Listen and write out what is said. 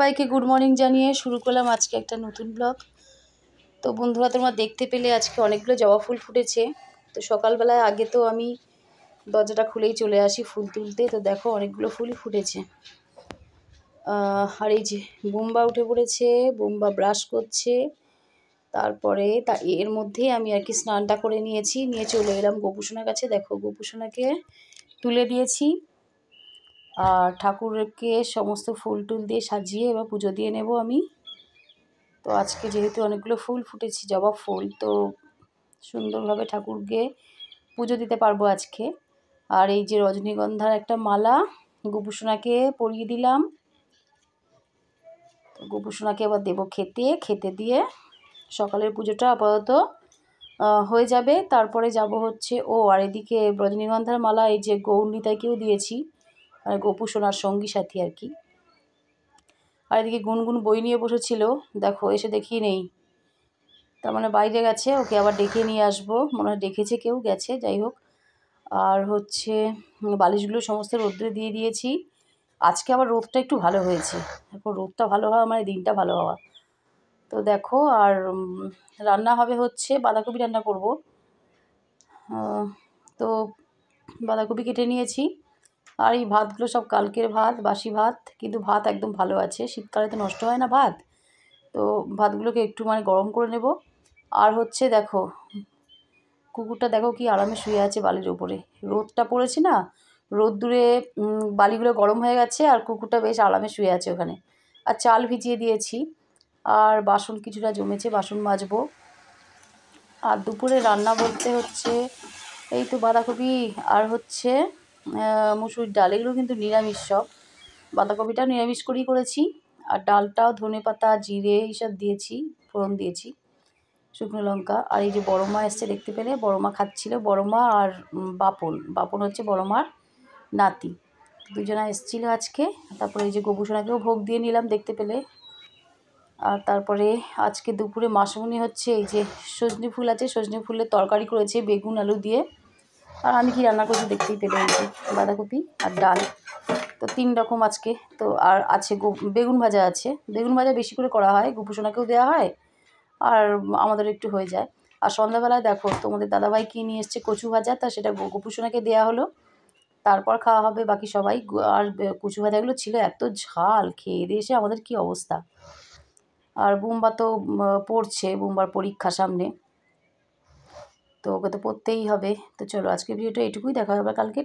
সবাইকে good morning জানিয়ে শুরু করলাম আজকে একটা নতুন ব্লগ। তো বন্ধুরা, তোমরা দেখতে পেলে আজকে অনেকগুলো জবা ফুল ফুটেছে। তো সকালবেলায় আগে তো আমি দরজাটা খুলেই চলে আসি ফুল তুলতে। তো দেখো অনেকগুলো ফুলই ফুটেছে। আর এই যে বুম্বা উঠে পড়েছে, বুম্বা ব্রাশ করছে। তারপরে এর মধ্যেই আমি আর কি স্নানটা করে নিয়েছি, নিয়ে চলে এলাম গোপুসোনার কাছে। দেখো গোপুসোনাকে তুলে দিয়েছি আর ঠাকুরকে সমস্ত ফুল টুল দিয়ে সাজিয়ে এবার পুজো দিয়ে নেব আমি। তো আজকে যেহেতু অনেকগুলো ফুল ফুটেছে, জবা ফুল, তো সুন্দরভাবে ঠাকুরকে পুজো দিতে পারবো আজকে। আর এই যে রজনীগন্ধার একটা মালা গোপুসোনাকে পরিয়ে দিলাম। গোপুসোনাকে এবার দেবো খেতে দিয়ে সকালের পুজোটা আপাতত হয়ে যাবে। তারপরে যাব হচ্ছে আর এদিকে রজনীগন্ধার মালা এই যে গৌরনীতাকেও দিয়েছি, আর গোপুসোনার সঙ্গী সাথী আর কি। আর এদিকে গুনগুন বই নিয়ে বসেছিল, দেখো এসে দেখি নেই, তার মানে বাইরে গেছে। ওকে আবার ডেকে নিয়ে আসবো, মনে হয় ডেকেছে কেউ, গেছে, যাই হোক। আর হচ্ছে বালিশগুলো সমস্ত রোদ্রে দিয়ে দিয়েছি। আজকে আবার রোদটা একটু ভালো হয়েছে, এখন রোদটা ভালো হওয়া মানে দিনটা ভালো হওয়া। তো দেখো আর রান্না হবে হচ্ছে বাঁধাকপি রান্না করব। তো বাঁধাকপি কেটে নিয়েছি। আর এই ভাতগুলো সব কালকের ভাত, বাসি ভাত, কিন্তু ভাত একদম ভালো আছে, শীতকালে তো নষ্ট হয় না ভাত। তো ভাতগুলোকে একটু মানে গরম করে নেব। আর হচ্ছে দেখো কুকুরটা দেখো কি আরামে শুয়ে আছে বালির ওপরে, রোদটা পড়েছে না, রোদ্দুরে বালিগুলো গরম হয়ে গেছে আর কুকুরটা বেশ আরামে শুয়ে আছে ওখানে। আর চাল ভিজিয়ে দিয়েছি, আর বাসন কিছুটা জমেছে, বাসন মাজবো। আর দুপুরে রান্না বলতে হচ্ছে এই তো বাঁধাকপি আর হচ্ছে মুসুরির ডাল, এগুলো কিন্তু নিরামিষ সব। বাঁধাকপিটা নিরামিষ করেই করেছি, আর ডালটাও ধনেপাতা জিরে এইসব দিয়েছি, ফোড়ন দিয়েছি, শুকনো লঙ্কা। আর এই যে বড় মা এসছে দেখতে পেলে, বড় মা খাচ্ছিল, বড় মা আর বাপন হচ্ছে বড় মার নাতি, দুজনা এসেছিলো আজকে। তারপরে এই যে গোপুসোনাকেও ভোগ দিয়ে নিলাম দেখতে পেলে। আর তারপরে আজকে দুপুরে মাসমুনি হচ্ছে এই যে সজনে ফুল আছে, সজনে ফুলের তরকারি করেছে বেগুন আলু দিয়ে। আর আমি কি রান্না করছি দেখতেই পেলে, এই যে বাঁধাকপি আর ডাল, তো 3 রকম আজকে। তো আর আছে বেগুন ভাজা আছে, বেগুন ভাজা বেশি করে করা হয়, গোপুসোনাকেও দেওয়া হয় আর আমাদের একটু হয়ে যায়। আর সন্ধ্যাবেলায় দেখো তোমাদের দাদাভাই কী নিয়ে এসছে, কচু ভাজা, তা সেটা গোপুসোনাকে দেওয়া হলো, তারপর খাওয়া হবে বাকি সবাই। আর কচু ভাজাগুলো ছিল এত ঝাল, খেয়ে দিয়ে এসে আমাদের কী অবস্থা। আর বুম্বা তো পড়ছে, বুম্বার পরীক্ষা সামনে, তো ওকে তো পড়তেই হবে। তো চলো আজকে ভিডিওটা এটুকুই, দেখা হবে কালকে।